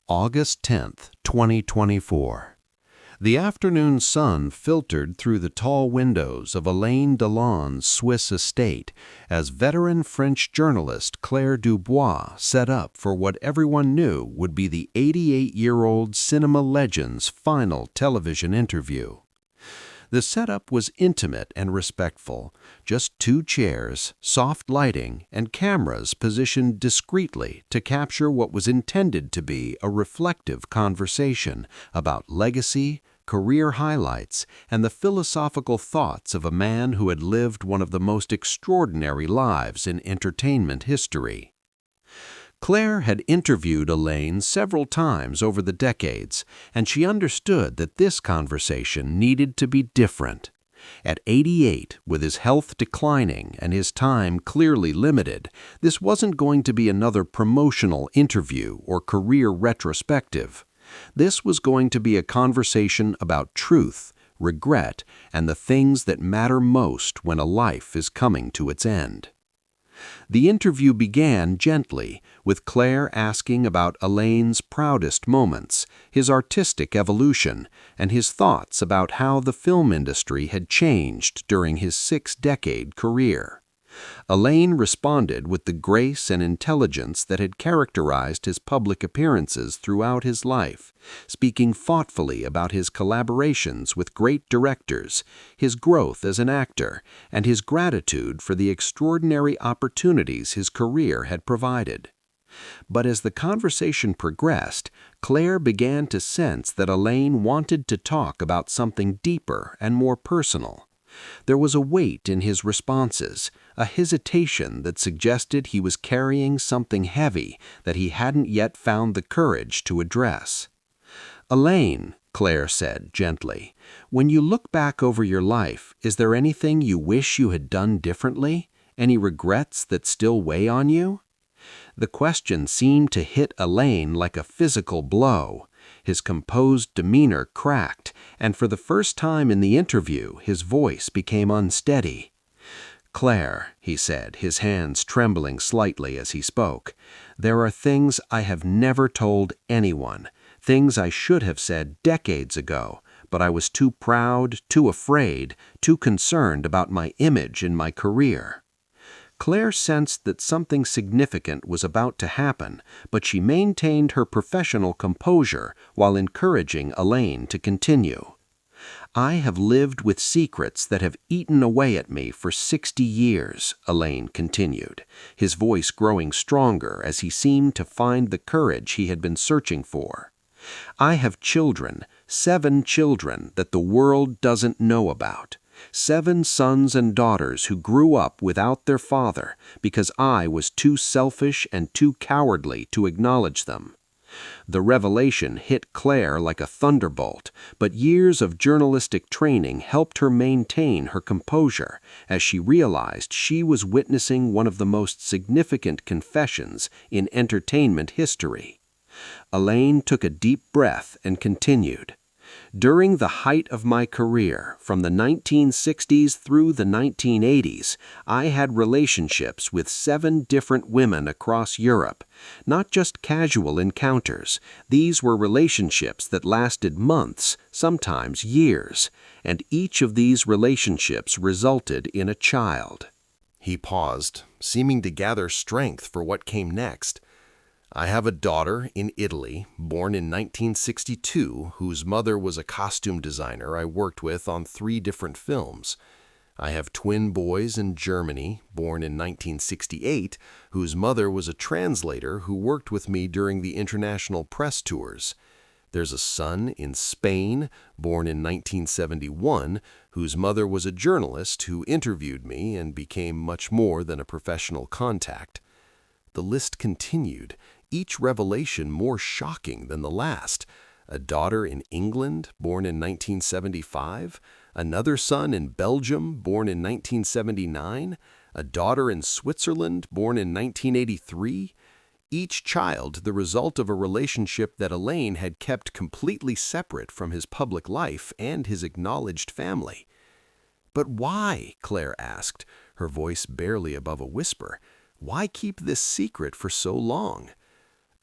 August 10th, 2024. The afternoon sun filtered through the tall windows of Alain Delon's Swiss estate as veteran French journalist Claire Dubois set up for what everyone knew would be the 88-year-old cinema legend's final television interview. The setup was intimate and respectful, just two chairs, soft lighting, and cameras positioned discreetly to capture what was intended to be a reflective conversation about legacy, career highlights, and the philosophical thoughts of a man who had lived one of the most extraordinary lives in entertainment history. Claire had interviewed Alain several times over the decades, and she understood that this conversation needed to be different. At 88, with his health declining and his time clearly limited, this wasn't going to be another promotional interview or career retrospective. This was going to be a conversation about truth, regret, and the things that matter most when a life is coming to its end. The interview began gently, with Claire asking about Alain's proudest moments, his artistic evolution, and his thoughts about how the film industry had changed during his 6-decade career. Alain responded with the grace and intelligence that had characterized his public appearances throughout his life, speaking thoughtfully about his collaborations with great directors, his growth as an actor, and his gratitude for the extraordinary opportunities his career had provided. But as the conversation progressed, Claire began to sense that Alain wanted to talk about something deeper and more personal. There was a weight in his responses, a hesitation that suggested he was carrying something heavy that he hadn't yet found the courage to address. "Alain," Claire said gently, "when you look back over your life, is there anything you wish you had done differently? Any regrets that still weigh on you?" The question seemed to hit Alain like a physical blow. His composed demeanor cracked, and for the first time in the interview, his voice became unsteady. "Claire," he said, his hands trembling slightly as he spoke, "there are things I have never told anyone, things I should have said decades ago, but I was too proud, too afraid, too concerned about my image in my career." Claire sensed that something significant was about to happen, but she maintained her professional composure while encouraging Alain to continue. "I have lived with secrets that have eaten away at me for 60 years, Alain continued, his voice growing stronger as he seemed to find the courage he had been searching for. "I have children, 7 children that the world doesn't know about. 7 sons and daughters who grew up without their father because I was too selfish and too cowardly to acknowledge them." The revelation hit Claire like a thunderbolt, but years of journalistic training helped her maintain her composure as she realized she was witnessing one of the most significant confessions in entertainment history. Alain took a deep breath and continued. "During the height of my career, from the 1960s through the 1980s, I had relationships with 7 different women across Europe. Not just casual encounters. These were relationships that lasted months, sometimes years, and each of these relationships resulted in a child." He paused, seeming to gather strength for what came next. "I have a daughter in Italy, born in 1962, whose mother was a costume designer I worked with on 3 different films. I have twin boys in Germany, born in 1968, whose mother was a translator who worked with me during the international press tours. There's a son in Spain, born in 1971, whose mother was a journalist who interviewed me and became much more than a professional contact." The list continued, each revelation more shocking than the last. A daughter in England, born in 1975, another son in Belgium, born in 1979, a daughter in Switzerland, born in 1983, each child the result of a relationship that Alain had kept completely separate from his public life and his acknowledged family. "But why?" Claire asked, her voice barely above a whisper. "Why keep this secret for so long?"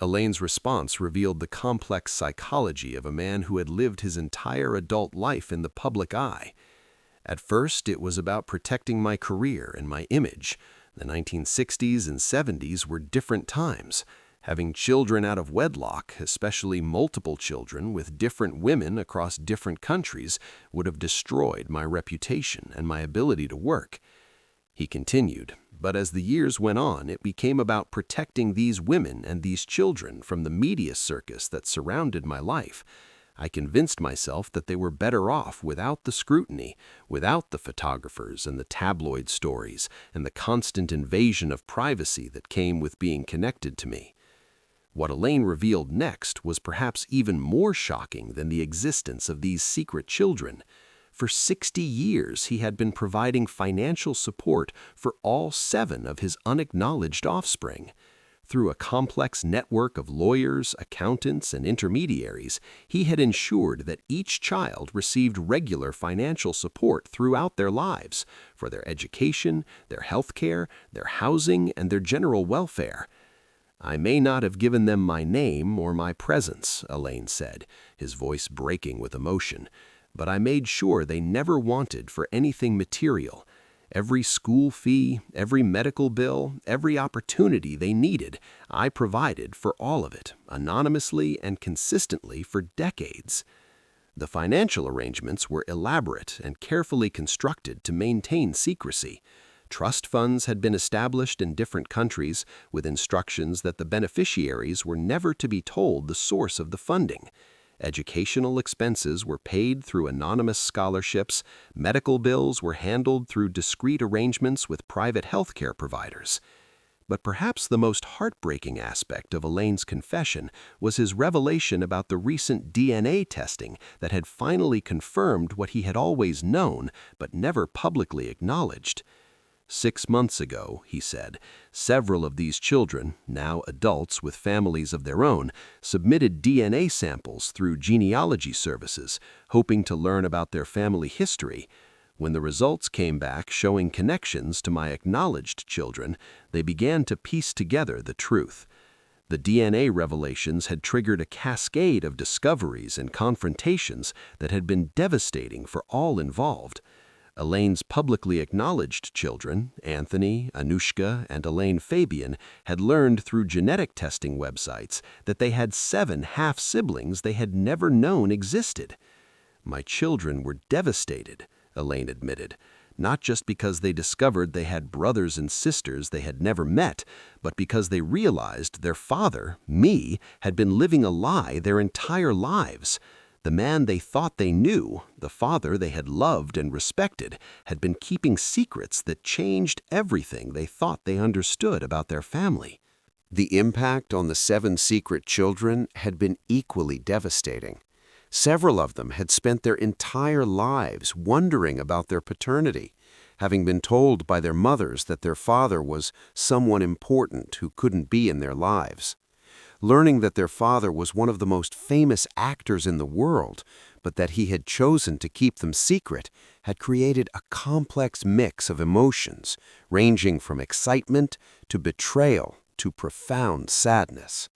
Elaine's response revealed the complex psychology of a man who had lived his entire adult life in the public eye. At first, it was about protecting my career and my image. The 1960s and 70s were different times. Having children out of wedlock, especially multiple children with different women across different countries, would have destroyed my reputation and my ability to work. He continued, but as the years went on, it became about protecting these women and these children from the media circus that surrounded my life. I convinced myself that they were better off without the scrutiny, without the photographers and the tabloid stories, and the constant invasion of privacy that came with being connected to me. What Alain revealed next was perhaps even more shocking than the existence of these secret children. For 60 years, he had been providing financial support for all 7 of his unacknowledged offspring. Through a complex network of lawyers, accountants, and intermediaries, he had ensured that each child received regular financial support throughout their lives for their education, their health care, their housing, and their general welfare. I may not have given them my name or my presence, Alain said, his voice breaking with emotion, but I made sure they never wanted for anything material. Every school fee, every medical bill, every opportunity they needed, I provided for all of it, anonymously and consistently for decades. The financial arrangements were elaborate and carefully constructed to maintain secrecy. Trust funds had been established in different countries with instructions that the beneficiaries were never to be told the source of the funding. Educational expenses were paid through anonymous scholarships, medical bills were handled through discreet arrangements with private healthcare providers. But perhaps the most heartbreaking aspect of Alain's confession was his revelation about the recent DNA testing that had finally confirmed what he had always known but never publicly acknowledged. 6 months ago, he said, several of these children, now adults with families of their own, submitted DNA samples through genealogy services, hoping to learn about their family history. When the results came back showing connections to my acknowledged children, they began to piece together the truth. The DNA revelations had triggered a cascade of discoveries and confrontations that had been devastating for all involved. Elaine's publicly acknowledged children, Anthony, Anushka, and Elaine Fabian, had learned through genetic testing websites that they had 7 half-siblings they had never known existed. My children were devastated, Elaine admitted, not just because they discovered they had brothers and sisters they had never met, but because they realized their father, me, had been living a lie their entire lives. The man they thought they knew, the father they had loved and respected, had been keeping secrets that changed everything they thought they understood about their family. The impact on the 7 secret children had been equally devastating. Several of them had spent their entire lives wondering about their paternity, having been told by their mothers that their father was someone important who couldn't be in their lives. Learning that their father was one of the most famous actors in the world, but that he had chosen to keep them secret, had created a complex mix of emotions, ranging from excitement to betrayal to profound sadness.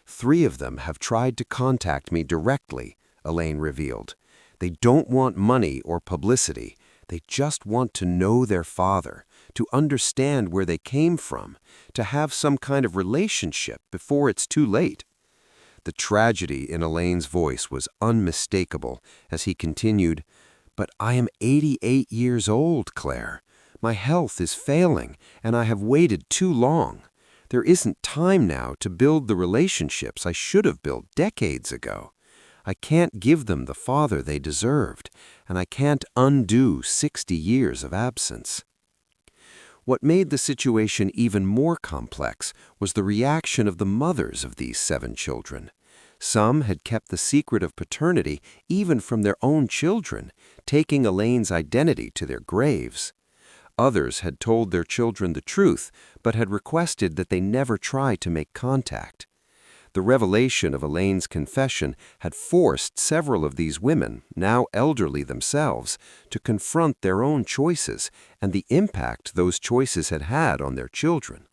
3 of them have tried to contact me directly, Alain revealed. They don't want money or publicity. They just want to know their father, to understand where they came from, to have some kind of relationship before it's too late. The tragedy in Alain's voice was unmistakable as he continued, "But I am 88 years old, Claire. My health is failing, and I have waited too long. There isn't time now to build the relationships I should have built decades ago. I can't give them the father they deserved, and I can't undo 60 years of absence." What made the situation even more complex was the reaction of the mothers of these 7 children. Some had kept the secret of paternity even from their own children, taking Elaine's identity to their graves. Others had told their children the truth, but had requested that they never try to make contact. The revelation of Elaine's confession had forced several of these women, now elderly themselves, to confront their own choices and the impact those choices had had on their children.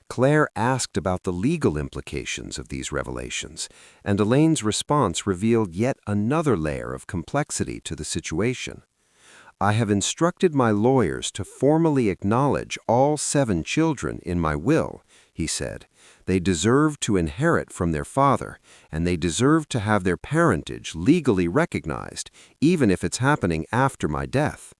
Claire asked about the legal implications of these revelations, and Elaine's response revealed yet another layer of complexity to the situation. "I have instructed my lawyers to formally acknowledge all 7 children in my will," he said. "They deserve to inherit from their father, and they deserve to have their parentage legally recognized, even if it's happening after my death."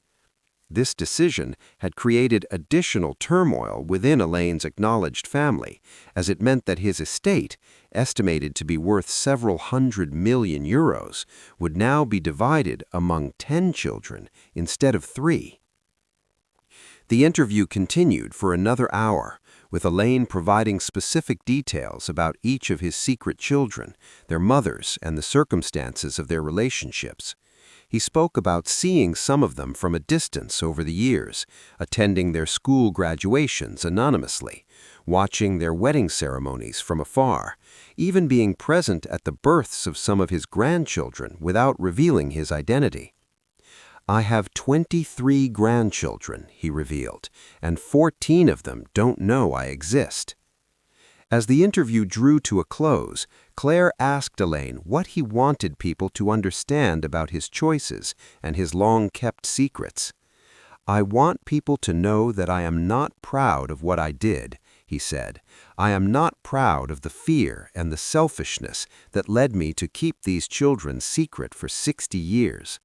This decision had created additional turmoil within Elaine's acknowledged family, as it meant that his estate, estimated to be worth several hundred million euros, would now be divided among 10 children instead of 3. The interview continued for another hour, with Alain providing specific details about each of his secret children, their mothers, and the circumstances of their relationships. He spoke about seeing some of them from a distance over the years, attending their school graduations anonymously, watching their wedding ceremonies from afar, even being present at the births of some of his grandchildren without revealing his identity. "I have 23 grandchildren," he revealed, "and 14 of them don't know I exist." As the interview drew to a close, Claire asked Alain what he wanted people to understand about his choices and his long-kept secrets. "I want people to know that I am not proud of what I did," he said. "I am not proud of the fear and the selfishness that led me to keep these children secret for 60 years.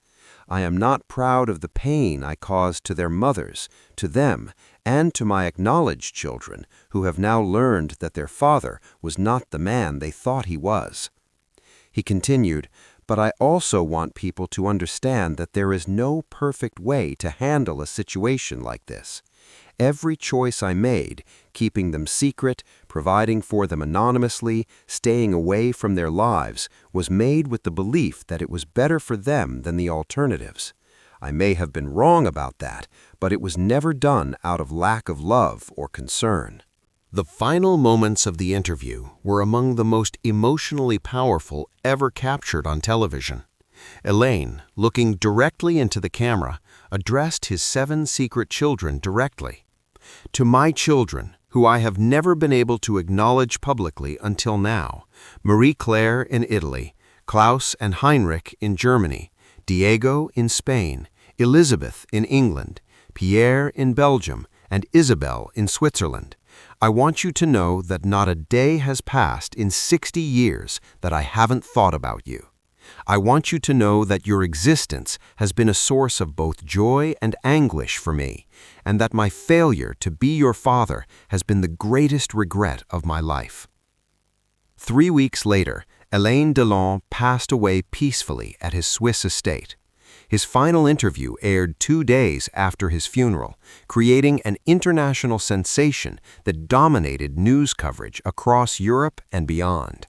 I am not proud of the pain I caused to their mothers, to them, and to my acknowledged children, who have now learned that their father was not the man they thought he was." He continued, "But I also want people to understand that there is no perfect way to handle a situation like this. Every choice I made, keeping them secret, providing for them anonymously, staying away from their lives, was made with the belief that it was better for them than the alternatives. I may have been wrong about that, but it was never done out of lack of love or concern." The final moments of the interview were among the most emotionally powerful ever captured on television. Alain, looking directly into the camera, addressed his 7 secret children directly. "To my children, who I have never been able to acknowledge publicly until now, Marie-Claire in Italy, Klaus and Heinrich in Germany, Diego in Spain, Elizabeth in England, Pierre in Belgium, and Isabel in Switzerland, I want you to know that not a day has passed in 60 years that I haven't thought about you. I want you to know that your existence has been a source of both joy and anguish for me, and that my failure to be your father has been the greatest regret of my life." 3 weeks later, Alain Delon passed away peacefully at his Swiss estate. His final interview aired 2 days after his funeral, creating an international sensation that dominated news coverage across Europe and beyond.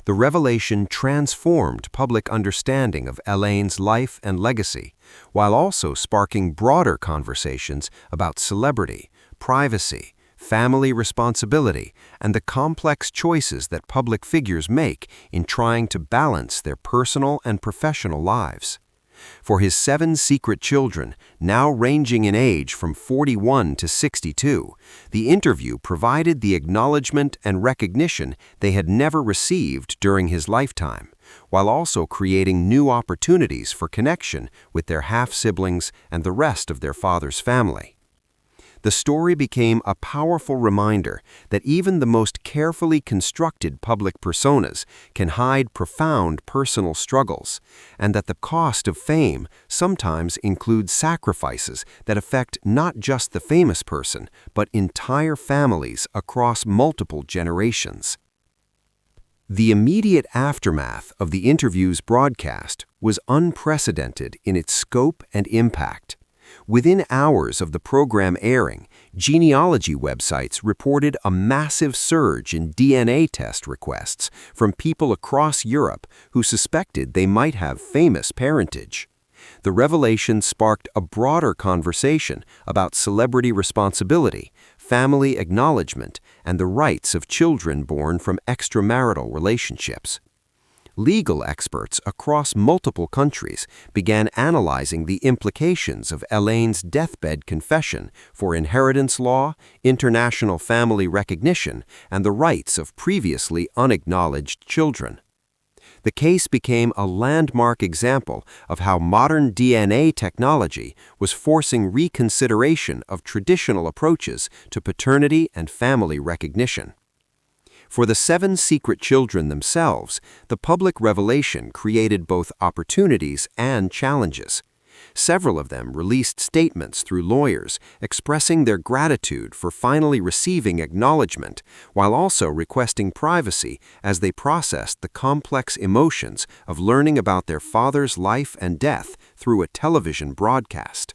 The revelation transformed public understanding of Alain's life and legacy, while also sparking broader conversations about celebrity, privacy, family responsibility, and the complex choices that public figures make in trying to balance their personal and professional lives. For his 7 secret children, now ranging in age from 41 to 62, the interview provided the acknowledgement and recognition they had never received during his lifetime, while also creating new opportunities for connection with their half-siblings and the rest of their father's family. The story became a powerful reminder that even the most carefully constructed public personas can hide profound personal struggles, and that the cost of fame sometimes includes sacrifices that affect not just the famous person, but entire families across multiple generations. The immediate aftermath of the interview's broadcast was unprecedented in its scope and impact. Within hours of the program airing, genealogy websites reported a massive surge in DNA test requests from people across Europe who suspected they might have famous parentage. The revelation sparked a broader conversation about celebrity responsibility, family acknowledgement, and the rights of children born from extramarital relationships. Legal experts across multiple countries began analyzing the implications of Elaine's deathbed confession for inheritance law, international family recognition, and the rights of previously unacknowledged children. The case became a landmark example of how modern DNA technology was forcing reconsideration of traditional approaches to paternity and family recognition. For the 7 secret children themselves, the public revelation created both opportunities and challenges. Several of them released statements through lawyers expressing their gratitude for finally receiving acknowledgement, while also requesting privacy as they processed the complex emotions of learning about their father's life and death through a television broadcast.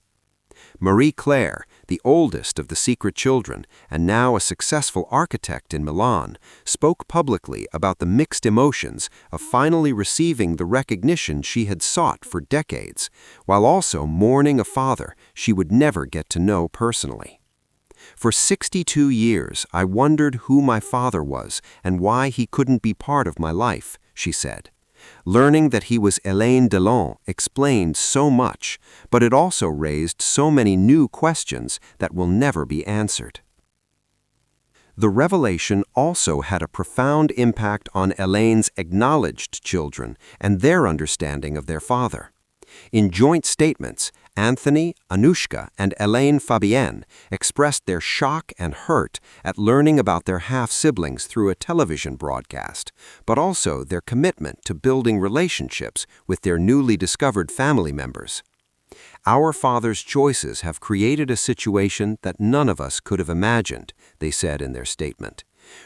Marie-Claire, the oldest of the secret children and now a successful architect in Milan, spoke publicly about the mixed emotions of finally receiving the recognition she had sought for decades, while also mourning a father she would never get to know personally. For 62 years, I wondered who my father was and why he couldn't be part of my life, she said. Learning that he was Alain Delon explained so much, but it also raised so many new questions that will never be answered. The revelation also had a profound impact on Elaine's acknowledged children and their understanding of their father. In joint statements, Anthony, Anushka, and Elaine Fabienne expressed their shock and hurt at learning about their half-siblings through a television broadcast, but also their commitment to building relationships with their newly discovered family members. Our father's choices have created a situation that none of us could have imagined, they said in their statement.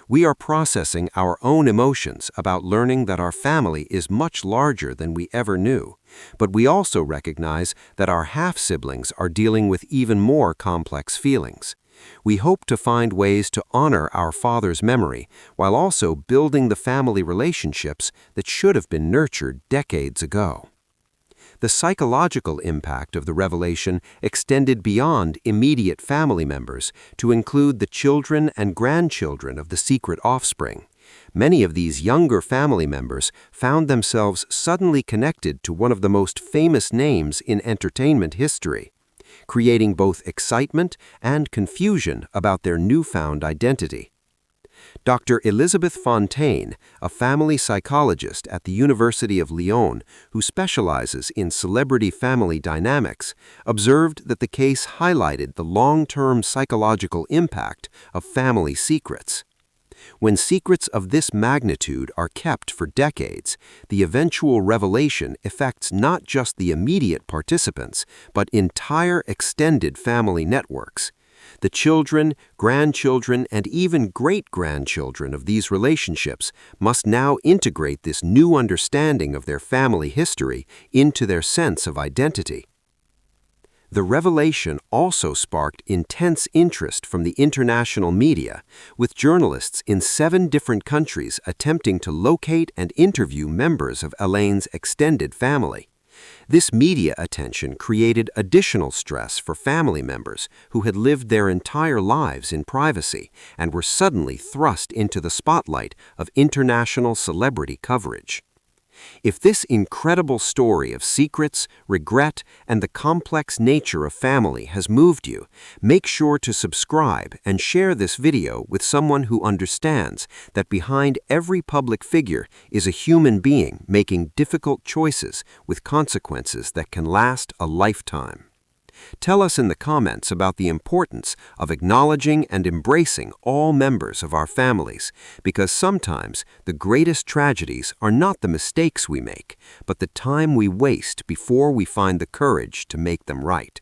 We are processing our own emotions about learning that our family is much larger than we ever knew, but we also recognize that our half-siblings are dealing with even more complex feelings. We hope to find ways to honor our father's memory while also building the family relationships that should have been nurtured decades ago. The psychological impact of the revelation extended beyond immediate family members to include the children and grandchildren of the secret offspring. Many of these younger family members found themselves suddenly connected to one of the most famous names in entertainment history, creating both excitement and confusion about their newfound identity. Dr. Elizabeth Fontaine, a family psychologist at the University of Lyon who specializes in celebrity family dynamics, observed that the case highlighted the long-term psychological impact of family secrets. When secrets of this magnitude are kept for decades, the eventual revelation affects not just the immediate participants, but entire extended family networks. The children, grandchildren, and even great-grandchildren of these relationships must now integrate this new understanding of their family history into their sense of identity. The revelation also sparked intense interest from the international media, with journalists in 7 different countries attempting to locate and interview members of Elaine's extended family. This media attention created additional stress for family members who had lived their entire lives in privacy and were suddenly thrust into the spotlight of international celebrity coverage. If this incredible story of secrets, regret, and the complex nature of family has moved you, make sure to subscribe and share this video with someone who understands that behind every public figure is a human being making difficult choices with consequences that can last a lifetime. Tell us in the comments about the importance of acknowledging and embracing all members of our families, because sometimes the greatest tragedies are not the mistakes we make, but the time we waste before we find the courage to make them right.